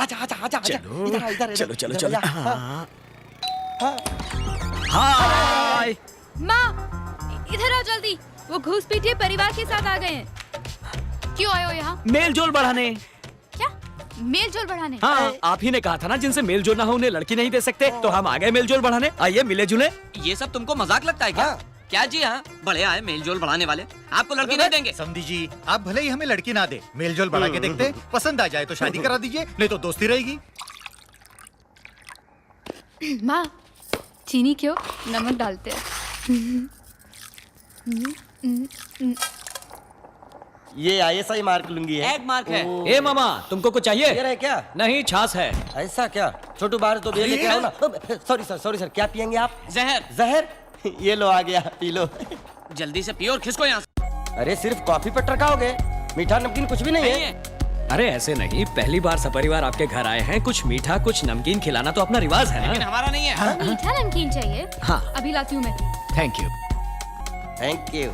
आजा आजा आजा आजा, चलो, इधर आ, इधर चलो इधर, चलो इधर चलो। आ, हाँ। हाँ। हाय। माँ इधर आओ जल्दी, वो घूस पीटिए परिवार के साथ आ गए हैं। क्यों आए हो यहाँ? मेल जोल बढ़ाने। क्या मेल जोल बढ़ाने? हाँ, आप ही ने कहा था ना जिनसे मेल जोल ना हो उन्हें लड़की नहीं दे सकते, तो हम आ गए मेल जोल बढ़ाने। आइए मिले जुले। ये सब तुमको मजाक लगता है क्या? हाँ। क्या जी? हाँ, बड़े आए मेल जोल बढ़ाने वाले, आपको लड़की नहीं देंगे। समधी जी, आप भले ही हमें लड़की ना दे, मेल जोल बढ़ा के देखते, पसंद आ जाए तो शादी करा दीजिए, नहीं तो दोस्ती रहेगी। माँ चीनी क्यों, नमक डालते हैं। ये ISI मार्क लूंगी है। एग मार्क है। ए मामा, तुमको कुछ ये चाहिए? रहे क्या? नहीं, छाछ है। ऐसा क्या? छोटू बाहर तो बियर लेके आओ ना। सॉरी सर, क्या पियेंगे आप? जहर। जहर? ये लो आ गया, पी लो। जल्दी से पियो और खिसको यहाँ से। अरे सिर्फ कॉफी पर टरकाओगे, मीठा नमकीन कुछ भी नहीं नहीं है। है। अरे ऐसे नहीं, पहली बार सपरिवार आपके घर आए हैं, कुछ मीठा कुछ नमकीन खिलाना तो अपना रिवाज है लेकिन ना। हमारा नहीं है। मीठा नमकीन चाहिए? हाँ। अभी लाती हूँ मैं। Thank you. Thank you.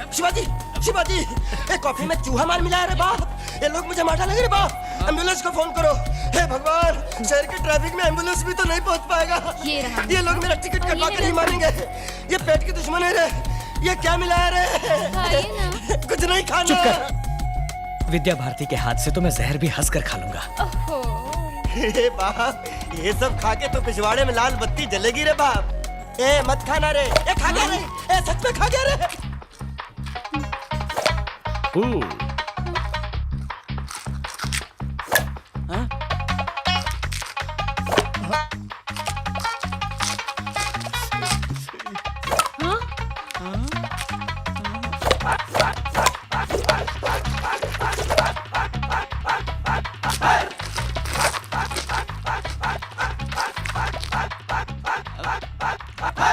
Shivaji, Shivaji, A coffee में चूहा मार मिला है रे बाप। ये लोग मुझे मार डालेंगे रे बाप। एम्बुलेंस को फोन करो। हे भगवान, शहर के ट्रैफिक में एम्बुलेंस भी तो नहीं पहुंच पाएगा। ये लोग मेरा टिकट कटवा कर ही मारेंगे। ये पेट के दुश्मन है रे। ये क्या मिला है रे? खाइए ना। कुछ नहीं खाना। चुप कर। विद्या भारती के हाथ से तो मैं जहर भी हंस कर खा लूंगा। ओहो। हे बाप, ये सब खा के तो पिछवाड़े में लाल बत्ती जलेगी रे बाप। ए मत खाना रे। ए खा गया रे। ए सच में खा गया रे।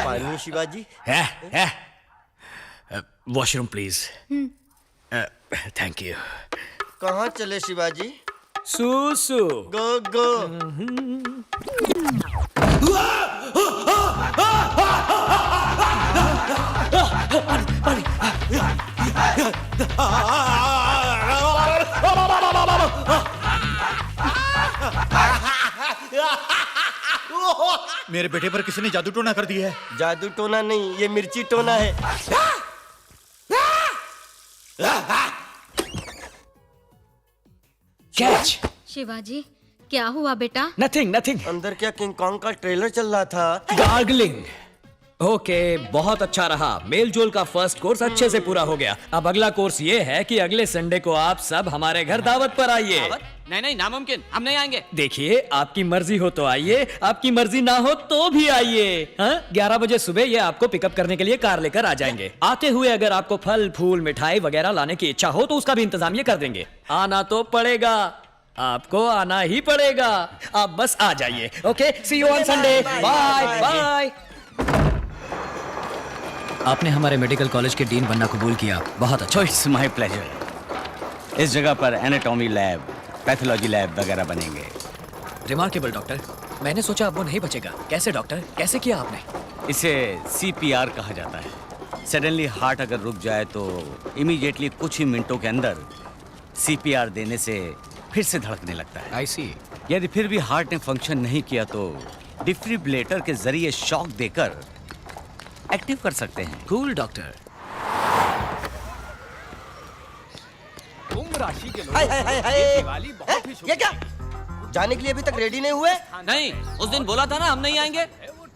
पानी शिवाजी। है। Washroom please. Thank you. कहाँ चले शिवाजी? सुसु। गो गो। मेरे बेटे पर किसी ने जादू टोना कर दिया है। जादू टोना नहीं, ये मिर्ची टोना है। कैच। शिवाजी क्या हुआ बेटा? Nothing nothing. अंदर क्या किंग कॉन्ग का ट्रेलर चल रहा था? गार्गलिंग। ओके, बहुत अच्छा रहा। मेल जोल का फर्स्ट कोर्स अच्छे से पूरा हो गया। अब अगला कोर्स ये है कि अगले संडे को आप सब हमारे घर दावत पर आइए। दावत? नहीं, नामुमकिन, हम नहीं आएंगे। देखिए, आपकी मर्जी हो तो आइए, आपकी मर्जी ना हो तो भी आइए। 11 बजे सुबह ये आपको पिकअप करने के लिए कार लेकर आ जाएंगे। आते हुए अगर आपको फल फूल मिठाई वगैरह लाने की इच्छा हो तो उसका भी इंतजाम ये कर देंगे। आना तो पड़ेगा, आपको आना ही पड़ेगा। आप बस आ जाइए। Okay, see you on Sunday. Bye bye. आपने हमारे मेडिकल कॉलेज के डीन बनना कबूल किया, बहुत अच्छा। It's my pleasure. इस जगह पर एनाटॉमी लैब, पैथोलॉजी लैब वगैरह बनेंगे। Remarkable doctor. मैंने सोचा अब वो नहीं बचेगा। कैसे डॉक्टर, कैसे किया आपने? इसे CPR कहा जाता है। सडनली हार्ट अगर रुक जाए तो इमीडिएटली कुछ ही मिनटों के अंदर CPR देने से फिर से धड़कने लगता है। आई सी। यदि फिर भी हार्ट ने फंक्शन नहीं किया तो डिफिब्रिलेटर के जरिए शॉक देकर एक्टिव कर सकते हैं। Cool doctor. हाय हाय हाय हाय। ये क्या? जाने के लिए अभी तक रेडी नहीं हुए? नहीं, उस दिन बोला था ना हम नहीं आएंगे।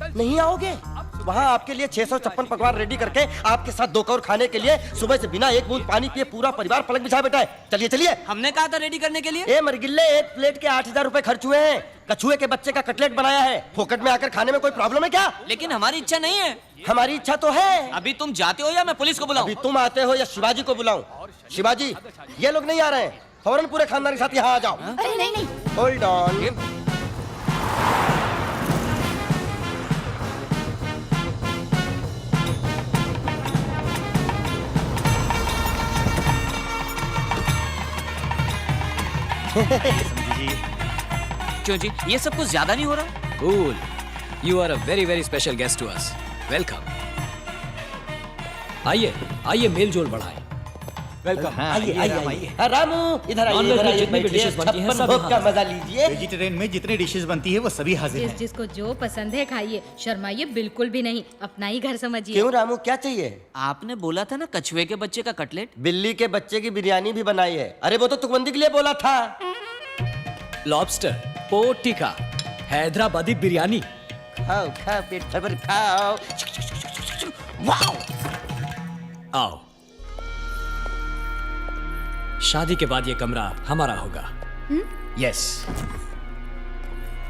नहीं आओगे? वहाँ आपके लिए 656 पकवान रेडी करके आपके साथ 2 कौर खाने के लिए सुबह से बिना एक बूंद पानी पिए पूरा परिवार पलक बिछा बैठा है। चलिए चलिए। हमने कहा था रेडी करने के लिए। ए मरगिल्ले, एक प्लेट के 8000 रुपए खर्च हुए हैं। कछुए के बच्चे का कटलेट बनाया है। फोकट में आकर खाने में कोई प्रॉब्लम है क्या? लेकिन हमारी इच्छा नहीं है। हमारी इच्छा तो है। अभी तुम जाते हो या मैं पुलिस को बुलाऊं? अभी तुम आते हो या शिवाजी को बुलाऊं? शिवाजी, ये लोग नहीं आ रहे हैं। फौरन पूरे खानदान के साथ यहाँ आ जाओ। अरे नहीं नहीं। Hold on. क्यों जी, ये सब कुछ ज्यादा नहीं हो रहा? Cool. You are a very very special guest to us. Welcome. आइए आइए, मेल जोल बढ़ाएं। वेलकम। आइए आइए। हाँ, रामू इधर आइए, नॉनवेज इधर में आइए, जितनी भी बैठिए, dishes बनती हैं, छप्पन सब भोग यहाँ का हैं। मजा लीजिए। वेजिटेरियन में जितनी डिशेस बनती है वो सभी हाजिर जिस हैं। जिसको जो पसंद है खाइए, शर्माइए बिल्कुल भी नहीं, अपना ही घर समझिए। क्यों रामू, क्या चाहिए? आपने बोला था ना कछुए के बच्चे का कटलेट। बिल्ली के बच्चे की बिरयानी भी बनाई है। अरे वो तो तुकबंदी के लिए बोला था। Lobster, pork tikka, Hyderabadi biryani. खाओ खाओ, पेट भर खाओ। वाओ! आओ। शादी के बाद ये कमरा हमारा होगा। यस।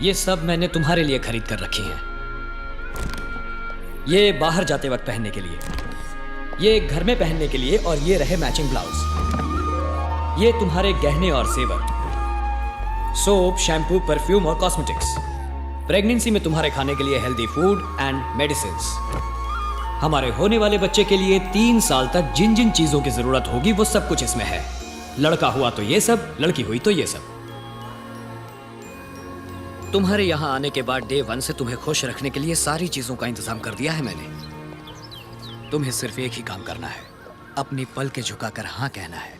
ये सब मैंने तुम्हारे लिए खरीद कर रखी हैं। ये बाहर जाते वक्त पहनने के लिए, ये घर में पहनने के लिए, और ये रहे मैचिंग ब्लाउज। ये तुम्हारे गहने और जेवर, सोप, शैम्पू, परफ्यूम और कॉस्मेटिक्स। प्रेगनेंसी में तुम्हारे खाने के लिए हेल्दी फूड एंड मेडिसिन्स। हमारे होने वाले बच्चे के लिए 3 साल तक जिन जिन चीजों की जरूरत होगी वो सब कुछ इसमें है। लड़का हुआ तो ये सब, लड़की हुई तो ये सब। तुम्हारे यहां आने के बाद डे 1 से तुम्हें खुश रखने के लिए सारी चीजों का इंतजाम कर दिया है मैंने। तुम्हें सिर्फ एक ही काम करना है, अपनी पलकें झुकाकर हाँ कहना है।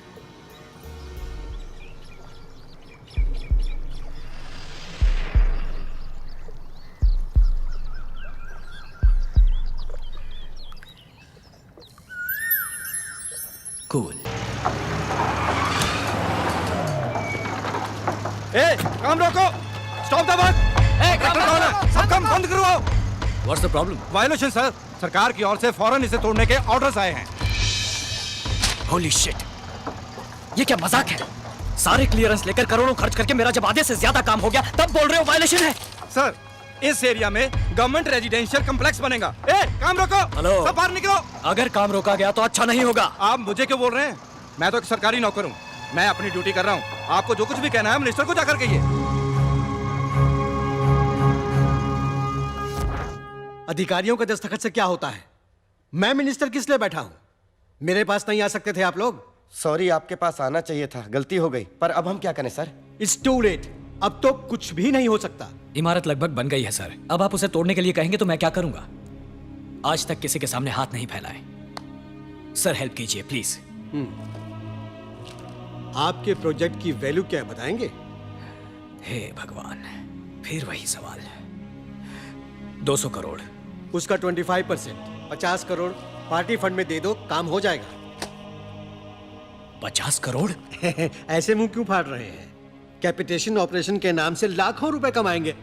कूल। ए, काम रोको, स्टॉप द वर्क। सब काम बंद करवाओ। What's the problem? Violation sir, सरकार की ओर से फौरन इसे तोड़ने के ऑर्डर्स आए हैं। होली शिट, ये क्या मजाक है? सारे क्लियरेंस लेकर करोड़ों खर्च करके मेरा जब आधे से ज्यादा काम हो गया तब बोल रहे हो वायलेशन है? सर, इस एरिया में गवर्नमेंट रेजिडेंशियल कॉम्प्लेक्स बनेगा। ए, काम रोको। हेलो। सब बाहर निकलो। अगर काम रोका गया तो अच्छा नहीं होगा। आप मुझे क्यों बोल रहे हैं? मैं तो एक सरकारी नौकर हूँ, मैं अपनी ड्यूटी कर रहा हूँ। आपको जो कुछ भी कहना है मिनिस्टर को जाकर कहिए। अधिकारियों के दस्तखत से क्या होता है? मैं मिनिस्टर किस लिए बैठा हूं? मेरे पास नहीं आ सकते थे आप लोग? सॉरी, आपके पास आना चाहिए था, गलती हो गई। पर अब हम क्या करें सर? It's to late. अब तो कुछ भी नहीं हो सकता। इमारत लगभग बन गई है सर। अब आप उसे तोड़ने के लिए कहेंगे तो मैं क्या करूंगा? आज तक किसी के सामने हाथ नहीं फैलाए। सर हेल्प कीजिए प्लीज। आपके प्रोजेक्ट की वैल्यू क्या है बताएंगे? हे भगवान, फिर वही सवाल। 200 करोड़। उसका 25%, 50 करोड़ पार्टी फंड में दे दो, काम हो जाएगा। 50 करोड़? ऐसे मुंह क्यों फाड़ रहे हैं? कैपिटेशन ऑपरेशन के नाम से लाखों रुपए कमाएंगे।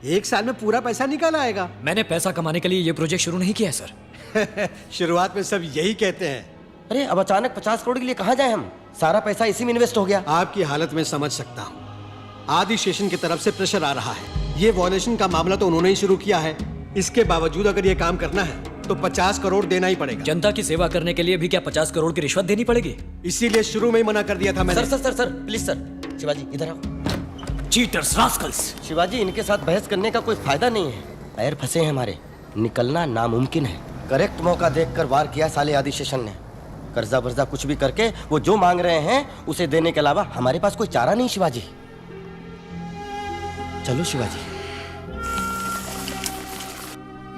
1 साल में पूरा पैसा निकल आएगा। मैंने पैसा कमाने के लिए ये प्रोजेक्ट शुरू नहीं किया सर। शुरुआत में सब यही कहते हैं। अरे अब अचानक 50 करोड़ के लिए कहाँ जाए हम? सारा पैसा इसी में इन्वेस्ट हो गया। आपकी हालत में समझ सकता हूँ। आदि स्टेशन की तरफ से प्रेशर आ रहा है। ये वॉयलेशन का मामला तो उन्होंने ही शुरू किया है। इसके बावजूद अगर ये काम करना है तो 50 करोड़ देना ही पड़ेगा। जनता की सेवा करने के लिए भी क्या 50 करोड़ की रिश्वत देनी पड़ेगी? इसीलिए शुरू में ही मना कर दिया था मैंने। Sir please sir. शिवाजी इधर आओ। Cheaters, Rascals. शिवाजी, इनके साथ बहस करने का कोई फायदा नहीं है। पैर फंसे हैं हमारे, निकलना नामुमकिन है। करेक्ट मौका देखकर वार किया साले आदि शेषन ने। कर्जा वर्जा कुछ भी करके वो जो मांग रहे हैं उसे देने के अलावा हमारे पास कोई चारा नहीं। शिवाजी चलो शिवाजी।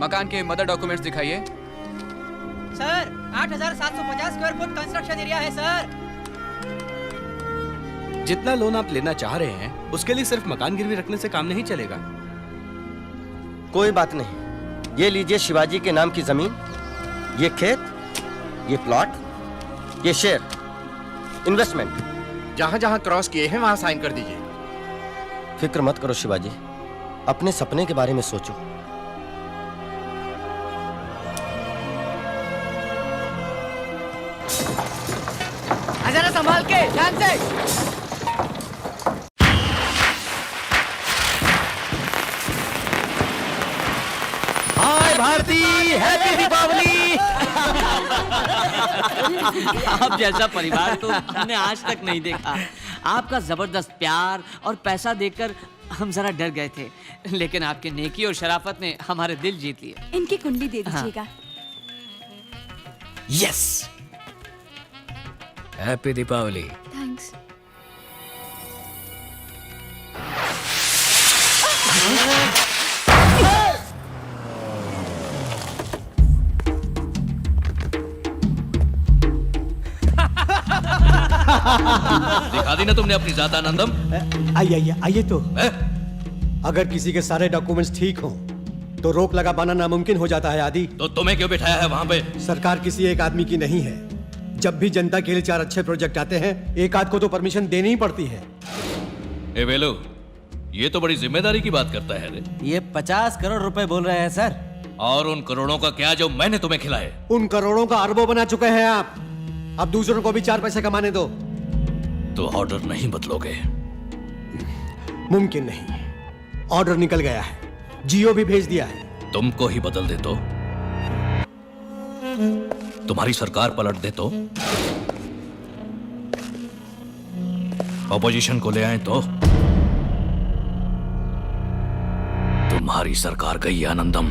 मकान के मदर डॉक्यूमेंट्स दिखाइए। Sir 8,750 square foot construction area है सर। जितना लोन आप लेना चाह रहे हैं उसके लिए सिर्फ मकान गिरवी रखने से काम नहीं चलेगा। कोई बात नहीं, ये लीजिए शिवाजी के नाम की जमीन, ये खेत, ये प्लॉट, ये शेयर, इन्वेस्टमेंट। जहाँ जहाँ क्रॉस किए हैं वहाँ साइन कर दीजिए। फिक्र मत करो शिवाजी, अपने सपने के बारे में सोचो। जरा संभाल के, ध्यान से। हाय भारती, हैप्पी दीपावली। आप जैसा परिवार तो हमने आज तक नहीं देखा। आपका जबरदस्त प्यार और पैसा देखकर हम जरा डर गए थे, लेकिन आपके नेकी और शराफत ने हमारे दिल जीत लिए। इनकी कुंडली दे दीजिएगा। Yes, happy Deepavali. थैंक्स। दिखा दी ना तुमने अपनी जात आनंदम। आइए आइए आइए तो अगर किसी के सारे डॉक्यूमेंट्स ठीक हों तो रोक लगा पाना नामुमकिन हो जाता है आदि। तो तुम्हें क्यों बिठाया है वहां पे? सरकार किसी एक आदमी की नहीं है। जब भी जनता के लिए 4 अच्छे प्रोजेक्ट आते हैं एक आध को तो परमिशन देनी ही पड़ती है। ए वेलो, ये तो बड़ी जिम्मेदारी की बात करता है रे। ये 50 करोड़ रुपए बोल रहे हैं सर। और उन करोड़ों का क्या जो मैंने तुम्हें खिलाए? उन करोड़ों का अरबों बना चुके हैं आप। अब दूसरों को भी 4 पैसे कमाने दो। तो ऑर्डर नहीं बदलोगे? मुमकिन नहीं। ऑर्डर निकल गया है, जियो भी भेज दिया है। तुमको ही बदल दे तो? तुम्हारी सरकार पलट दे तो? ऑपोजिशन को ले आए तो? तुम्हारी सरकार गई आनंदम।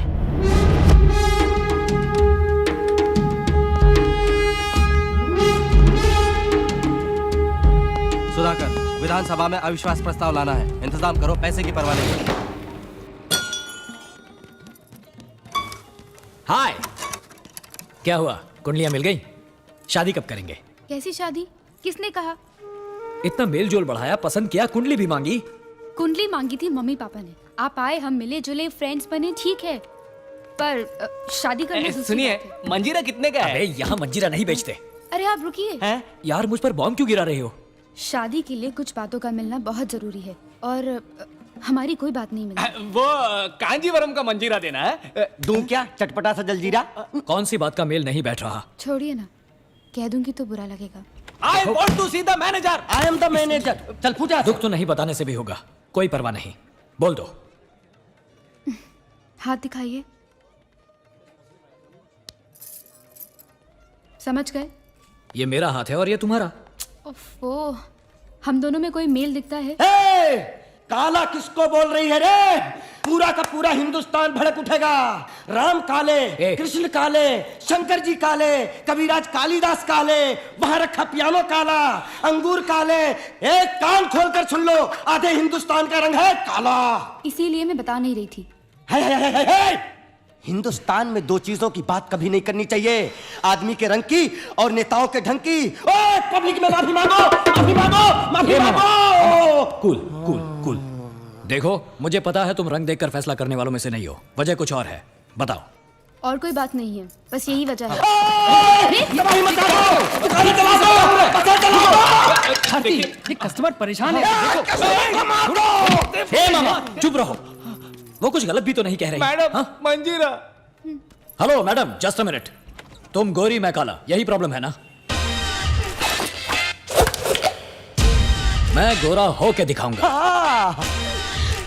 सुधाकर, विधानसभा में अविश्वास प्रस्ताव लाना है। इंतजाम करो, पैसे की परवाह नहीं। हाय, क्या हुआ? कुंडलियां मिल गई? शादी कब करेंगे? कैसी शादी? किसने कहा? इतना मेल जोल बढ़ाया, पसंद किया, कुंडली भी मांगी। कुंडली मांगी थी मम्मी पापा ने। आप आए, हम मिले जुले, फ्रेंड्स बने, ठीक है, पर शादी करने दूसरी सुनिए, बात है। मंजीरा कितने का है? अरे यहाँ मंजीरा नहीं बेचते। अरे आप रुकिए। हैं? यार मुझ पर बॉम्ब क्यों गिरा रहे हो? शादी के लिए कुछ बातों का मिलना बहुत जरूरी है और हमारी कोई बात नहीं मिली। वो कांजीवरम का मंजीरा देना है। दूं क्या चटपटा सा जलजीरा? कौन सी बात का मेल नहीं बैठ रहा? छोड़िए ना, कह दूंगी तो बुरा लगेगा। I want to see the manager. I am the manager. चल पूजा। दुख तो नहीं बताने से भी होगा, कोई परवाह नहीं, बोल दो। हाथ दिखाइए। समझ गए? ये मेरा हाथ है और ये तुम्हारा। ओफो, हम दोनों में कोई मेल दिखता है? ए, काला किसको बोल रही है रे? पूरा का पूरा हिंदुस्तान भड़क उठेगा। राम काले, कृष्ण काले, शंकर जी काले, कबीराज कालिदास काले, वहां रखा पियानो काला, अंगूर काले। एक कान खोलकर सुन लो, आधे हिंदुस्तान का रंग है काला। इसीलिए मैं बता नहीं रही थी। है। हिंदुस्तान में 2 चीजों की बात कभी नहीं करनी चाहिए, आदमी के रंग की और नेताओं के ढंग की। ओए पब्लिक में माफी मांगो, माफी मांगो, माफी मांगो। Cool cool cool. देखो, मुझे पता है तुम रंग देखकर फैसला करने वालों में से नहीं हो, वजह कुछ और है, बताओ। और कोई बात नहीं है, बस यही वजह है। कस्टमर परेशान है। हे मामा, चुप रहो, वो कुछ गलत भी तो नहीं कह रही। मैडम, हाँ? मंजीरा। Hello madam, just a minute. तुम गोरी, मैं काला, यही प्रॉब्लम है ना? मैं गोरा हो के दिखाऊंगा।